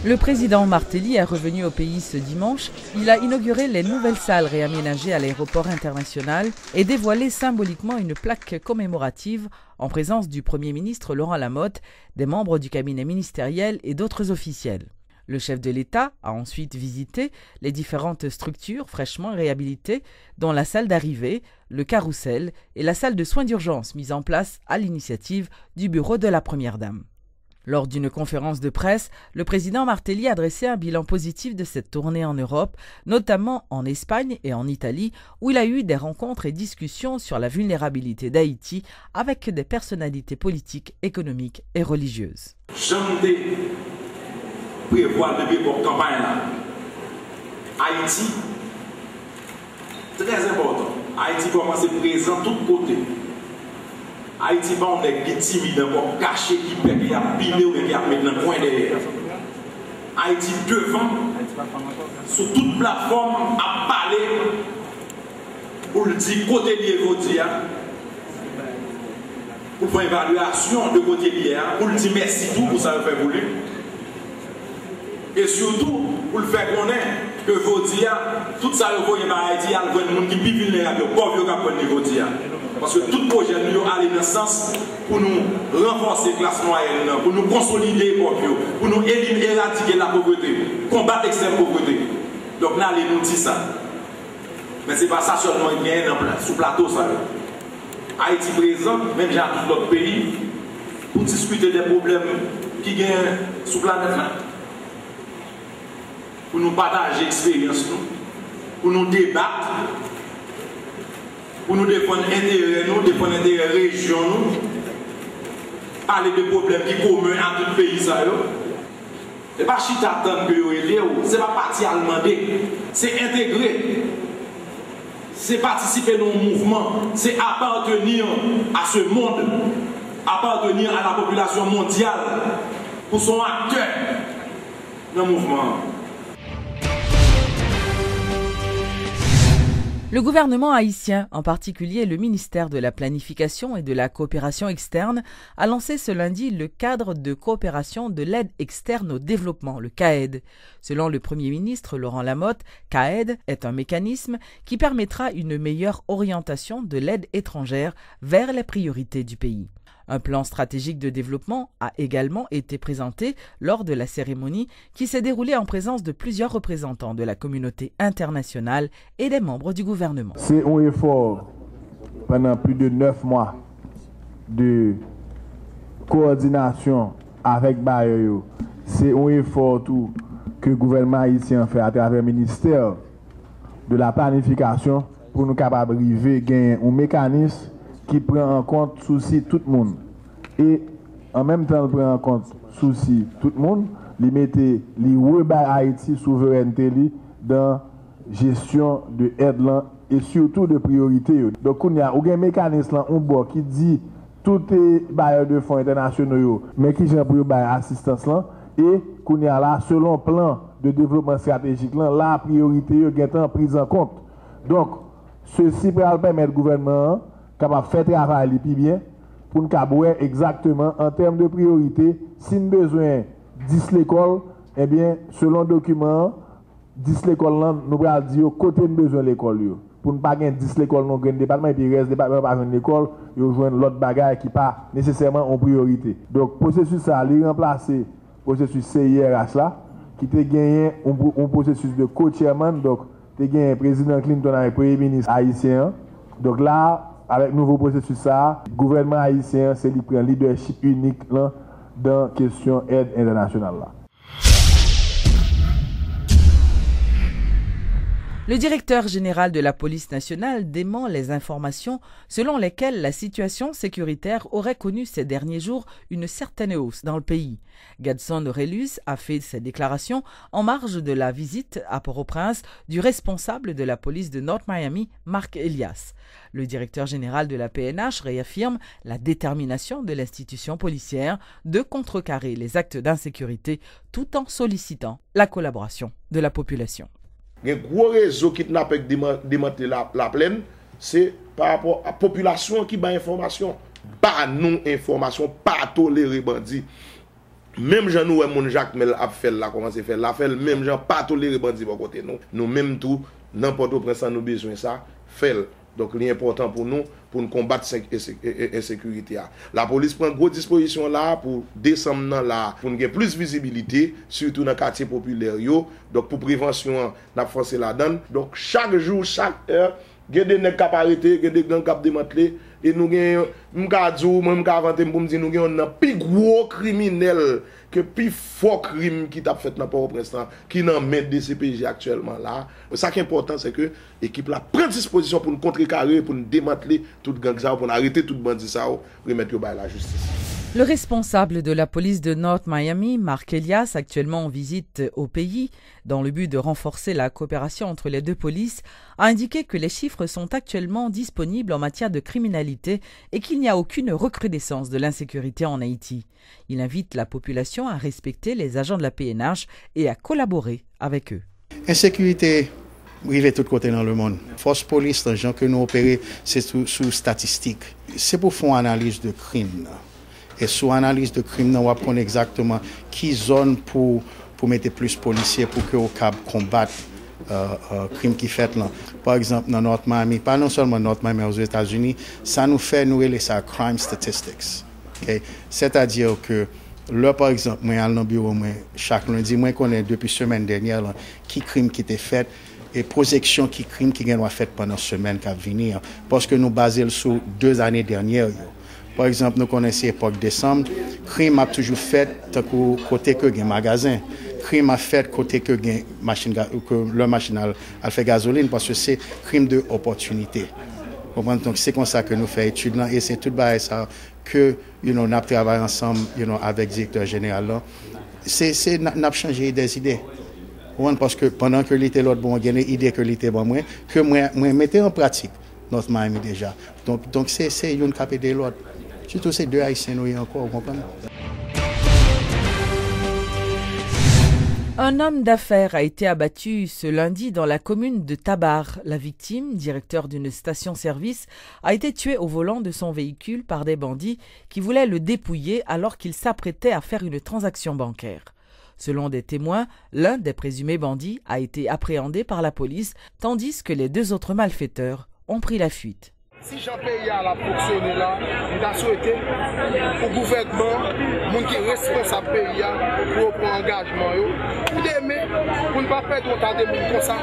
Le président Martelly est revenu au pays ce dimanche. Il a inauguré les nouvelles salles réaménagées à l'aéroport international et dévoilé symboliquement une plaque commémorative en présence du Premier ministre Laurent Lamotte, des membres du cabinet ministériel et d'autres officiels. Le chef de l'État a ensuite visité les différentes structures fraîchement réhabilitées, dont la salle d'arrivée, le carrousel et la salle de soins d'urgence mise en place à l'initiative du bureau de la Première Dame. Lors d'une conférence de presse, le président Martelly a dressé un bilan positif de cette tournée en Europe, notamment en Espagne et en Italie, où il a eu des rencontres et discussions sur la vulnérabilité d'Haïti avec des personnalités politiques, économiques et religieuses. Prévoir depuis pour campagne là. Haïti, très important. Haïti commence à présent de tous côtés. Haïti pas on est timide encore caché qui peut qui a pilé ou qui a mis dans le coin derrière. Haïti devant sur toute plateforme à parler pour le dire côté lié côté pour faire évaluation de côté lié pour le dire merci tout pour ça le faire voulu. Et surtout, pour le faire connaître que vous dites, tout ça, vous voyez, Haïti, il y a des gens qui sont plus vulnérables, pauvres, qui ont niveau dire. Parce que tout projet nous allait dans le sens pour nous renforcer la classe moyenne, pour nous consolider les pauvres, pour nous éradiquer la pauvreté, combattre l'extrême pauvreté. Donc là, allez nous dire ça. Mais ce n'est pas ça seulement qui est sous plateau. Ça. Haïti présent, même dans tout l'autre pays, pour discuter des problèmes qui gagnent sous planète là. Pour nous partager l'expérience, pour nous débattre, pour nous défendre l'intérêt, nous défendre l'intérêt de la région, parler de problèmes qui sont communs à tout le pays. Ce n'est pas chita tant que vous êtes, ce n'est pas parti à demander, c'est intégrer, c'est participer dans le mouvement, c'est appartenir à ce monde, appartenir à la population mondiale pour son acteur dans le mouvement. Le gouvernement haïtien, en particulier le ministère de la Planification et de la Coopération externe, a lancé ce lundi le cadre de coopération de l'aide externe au développement, le CAED. Selon le Premier ministre Laurent Lamotte, CAED est un mécanisme qui permettra une meilleure orientation de l'aide étrangère vers les priorités du pays. Un plan stratégique de développement a également été présenté lors de la cérémonie qui s'est déroulée en présence de plusieurs représentants de la communauté internationale et des membres du gouvernement. C'est un effort pendant plus de 9 mois de coordination avec Bayo. C'est un effort tout que le gouvernement haïtien fait à travers le ministère de la Planification pour nous capables d'arriver à gagner un mécanisme qui prend en compte souci tout le monde. Et en même temps, il prend en compte souci tout le monde, il mettait les Haïti souveraineté dans la gestion de l'aide et surtout de priorité. Donc, il y a un mécanisme qui dit tout les bailleurs de fonds internationaux, mais qui j'ai pour assistance là, et qu'il y a là, selon le plan de développement stratégique, là, la priorité est prise en compte. Donc, ceci peut permettre au gouvernement capable de faire travail plus bien pour nous savoir exactement en termes de priorité si nous avons besoin de 10 l'école, eh bien selon le document 10 l'école là nous allons dire côté de besoin l'école pour ne pas gagner 10 l'école non gain département et puis reste département pas une école yo joindre l'autre bagaille qui pas nécessairement en priorité. Donc processus ça li remplacer processus CIRH là qui te gagné un processus de co-chairman donc te gagné président Clinton avec premier ministre haïtien. Donc là avec le nouveau processus, le gouvernement haïtien c'est lui prend leadership unique là, dans la question aide internationale. Là. Le directeur général de la police nationale dément les informations selon lesquelles la situation sécuritaire aurait connu ces derniers jours une certaine hausse dans le pays. Gadson Aurelius a fait ces déclarations en marge de la visite à Port-au-Prince du responsable de la police de North Miami, Marc Elias. Le directeur général de la PNH réaffirme la détermination de l'institution policière de contrecarrer les actes d'insécurité tout en sollicitant la collaboration de la population. Un gros réseau qui n'a pas démantelé la plaine, c'est par rapport à la population qui bat information. Pas non information, pas tolérer bandit. Même gens nous mon Jacques Mel a fait là commencer faire la fait même gens pas tolérer bandi bon côté nous même tout n'importe où prince nous besoin ça fait. Donc l'important pour nous combattre l'insécurité. La police prend gros disposition là pour descendre là pour gagner plus visibilité surtout dans les quartiers populaires yo. Donc pour prévention n'a forcé la donne. Donc chaque jour chaque heure il y a des nèg qui arrêter, il y a des gangs qui démanteler et nous gagnons m'ka inventer pour me dire nous gagnons un plus gros criminel que plus fort crime qui t'a fait dans Port-au-Prince qui dans main de CPJ actuellement là. Ça qui est important c'est que l'équipe là prend disposition pour nous contrecarrer, pour nous démanteler tout gang ça, pour arrêter tout bandit ça, remettre au bail la justice. Le responsable de la police de North Miami, Mark Elias, actuellement en visite au pays, dans le but de renforcer la coopération entre les deux polices, a indiqué que les chiffres sont actuellement disponibles en matière de criminalité et qu'il n'y a aucune recrudescence de l'insécurité en Haïti. Il invite la population à respecter les agents de la PNH et à collaborer avec eux. Insécurité, oui, de tous côtés dans le monde. Force police, les gens que nous opérons, c'est sous statistiques. C'est pour faire une analyse de crime. Et sous analyse de crime, on va prendre exactement qui zone pour mettre plus de policiers pour que au cap combattre crime qui fait là. Par exemple, dans North Miami, pas non seulement North Miami aux États-Unis, ça nous fait nous les ça crime statistics. Okay? C'est-à-dire que là, par exemple, moi dans le bureau, chaque lundi, moi connais depuis semaine dernière là, qui crime qui était fait et projection qui crime qui doit fait pendant semaine qui va venir parce que nous basons sur 2 années dernières. Par exemple, nous connaissons l'époque décembre, crime a toujours fait côté que un magasin. Crime a fait côté que le machine a fait gasoline parce que c'est crime de opportunité. Donc c'est comme ça que nous faisons études là et c'est tout ça que nous travaillons ensemble avec le directeur général. C'est n'a changé des idées. Parce que pendant que l'été l'autre bon, il y a des idées que l'été bon moins que moi mettez en pratique notre Miami déjà. Donc c'est une capée de l'autre. Surtout ces 2 Haïtiens nous encore, vous comprenez? Un homme d'affaires a été abattu ce lundi dans la commune de Tabar. La victime, directeur d'une station-service, a été tué au volant de son véhicule par des bandits qui voulaient le dépouiller alors qu'il s'apprêtait à faire une transaction bancaire. Selon des témoins, l'un des présumés bandits a été appréhendé par la police, tandis que les 2 autres malfaiteurs ont pris la fuite. Si Jean-Pays a fonctionné là, il a souhaité au gouvernement, les gens qui sont responsables pays, pour prendre engagement, pour aimer, pour ne pas perdre autant de monde comme ça,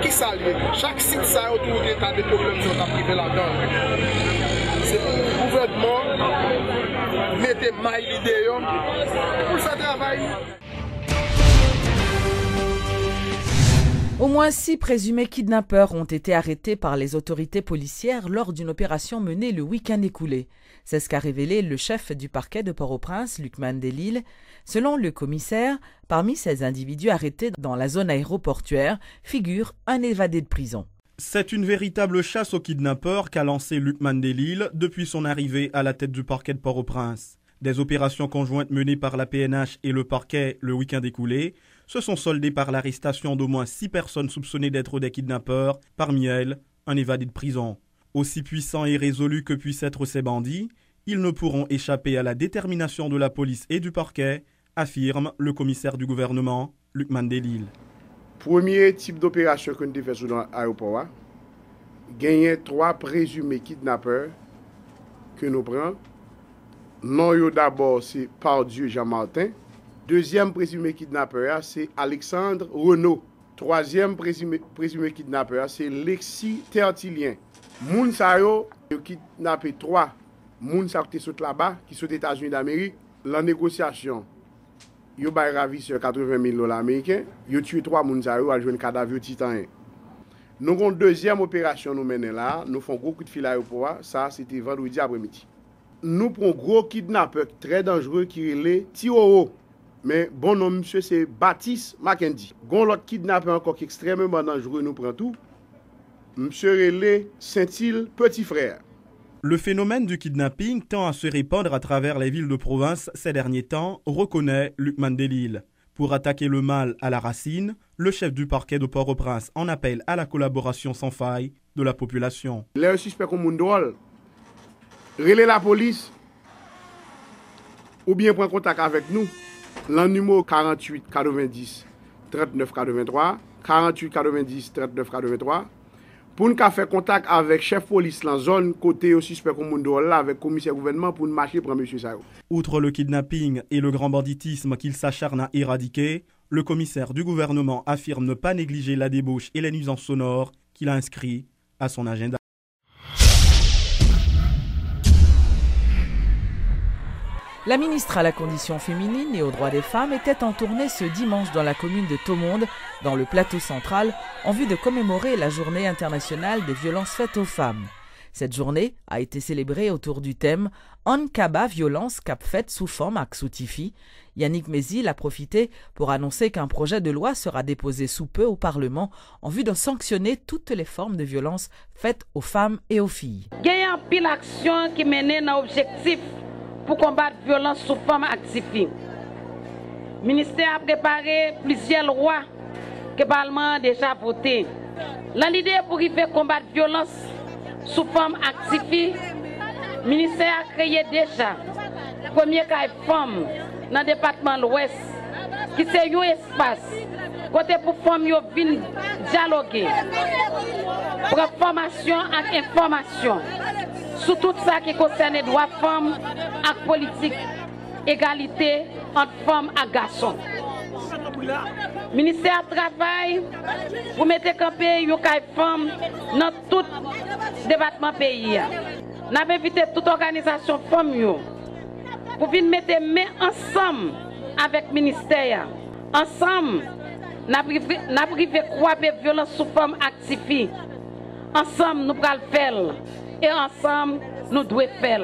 qui s'allie. Chaque site, ça a autour des problèmes qui sont privés là-dedans. C'est pour le gouvernement, mettez maille l'idée pour faire travail. Au moins 6 présumés kidnappeurs ont été arrêtés par les autorités policières lors d'une opération menée le week-end écoulé. C'est ce qu'a révélé le chef du parquet de Port-au-Prince, Lucman Delille. Selon le commissaire, parmi ces individus arrêtés dans la zone aéroportuaire figure un évadé de prison. C'est une véritable chasse aux kidnappeurs qu'a lancé Lucman Delille depuis son arrivée à la tête du parquet de Port-au-Prince. Des opérations conjointes menées par la PNH et le parquet le week-end écoulé se sont soldées par l'arrestation d'au moins 6 personnes soupçonnées d'être des kidnappeurs, parmi elles un évadé de prison. Aussi puissants et résolus que puissent être ces bandits, ils ne pourront échapper à la détermination de la police et du parquet, affirme le commissaire du gouvernement, Lucman Delille. Premier type d'opération que nous avons fait dans l'aéroport, gagner 3 présumés kidnappeurs que nous prenons. Non, d'abord, c'est Pardieu Jean-Martin. Deuxième présumé kidnappeur, c'est Alexandre Renaud. Troisième présumé kidnappeur, c'est Lexi Tertilien. Moun sa yo kidnappé 3 moun sa qui sont là-bas, qui sont aux États-Unis d'Amérique. La négociation, yo bay ravisseur $80,000 américains. Yo tué 3 moun sa yo, al joine cadavre titan. Nous avons une deuxième opération nous menons là. Nous faisons gros coup de fil à l'aéroport. Ça, c'était vendredi après-midi. Nous prenons gros kidnappeur très dangereux qui est le Tioro. Mais bon nom, monsieur, c'est Baptiste Mackenzie. Gon l'autre kidnappeur encore qui est extrêmement dangereux, nous prenons tout. Monsieur Relé Saint-Île, petit frère. Le phénomène du kidnapping tend à se répandre à travers les villes de province ces derniers temps, reconnaît Lucman Delille. Pour attaquer le mal à la racine, le chef du parquet de Port-au-Prince en appelle à la collaboration sans faille de la population. Les suspects comme moun drôle, relais la police ou bien prendre contact avec nous Lan numéro 48 90 39 83, 48 90 39 83. Pour nous faire contact avec chef police dans la zone côté au suspect comme là avec commissaire gouvernement pour nous marcher pour monsieur ça. Outre le kidnapping et le grand banditisme qu'il s'acharne à éradiquer, le commissaire du gouvernement affirme ne pas négliger la débauche et les nuisances sonores qu'il a inscrit à son agenda. La ministre à la condition féminine et aux droits des femmes était en tournée ce dimanche dans la commune de Thomonde, dans le plateau central, en vue de commémorer la journée internationale des violences faites aux femmes. Cette journée a été célébrée autour du thème « On Kaba violence cap faite sous forme ak soutifi ». Yannick Mézil a profité pour annoncer qu'un projet de loi sera déposé sous peu au Parlement en vue de sanctionner toutes les formes de violences faites aux femmes et aux filles. Il y a une pile d'action qui mène à l'objectif pour combattre la violence sous forme active. Le ministère a préparé plusieurs lois que le Parlement a déjà votées. L'idée pour combattre la violence sous forme active, le ministère a créé déjà le premier cas de femmes dans le département de l'Ouest, qui est un espace côté pour les femmes viennent dialoguer, pour formation et information. Sur tout ça qui concerne les droits des femmes et politique, égalité entre femmes et garçons. Le ministère du Travail, vous mettez campé une femme dans tout département pays. Nous avons invité toute organisation femmes pour venir mettre main ensemble avec le ministère. Ensemble, nous avons privé croire la violence sous forme active. Ensemble, nous allons le faire. Et ensemble, nous devons faire.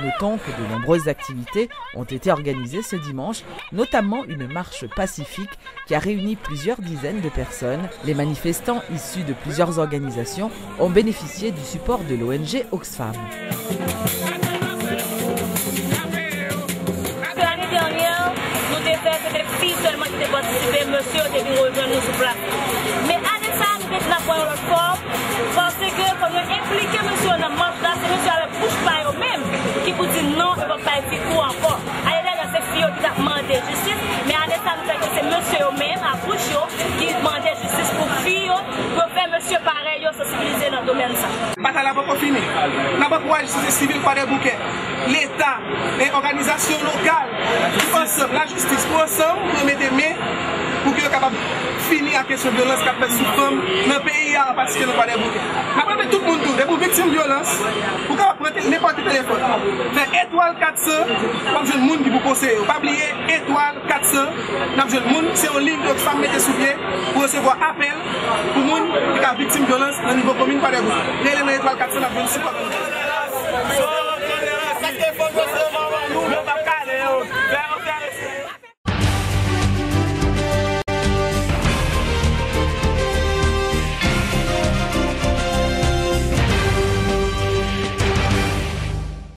Notons que de nombreuses activités ont été organisées ce dimanche, notamment une marche pacifique qui a réuni plusieurs dizaines de personnes. Les manifestants issus de plusieurs organisations ont bénéficié du support de l'ONG Oxfam. L'année dernière, nous avons fait que des filles seulement qui ont participé, monsieur, ont rejoint nous sur place. Mais année ça, nous avons fait la forme parce que quand nous impliquons monsieur dans la marche, là, c'est monsieur avec bouche par eux-mêmes qui vous dit non, il ne va pas être tout encore. Allez là, c'est filles qui ont demandé justice, mais année ça, nous faisons que c'est monsieur eux-mêmes, à bouche, qui demandait justice pour filles, pour faire monsieur pareil, sensibiliser dans le domaine ça. Bataille n'a pas fini. N'a pas pour la justice civile par des bouquets. L'État et l'organisation locale, ensemble, la justice pour ensemble, pour mettre des mains pour qu'ils soient capables de finir la question de violence qu'a fait sous femme dans le pays parce que nous pas des bouquets. Après, tout le monde, pour victimes de violence, pour qu'on prenne n'importe quel téléphone. Faire étoile 400, comme je le monde qui vous conseille. Pas oublier étoile 400, dans le monde, c'est en ligne de femmes mettez sous pied pour recevoir appel pour le monde qui est victime de violence dans le niveau commune par des bouquets. Les étoiles 400, dans le monde, c'est pas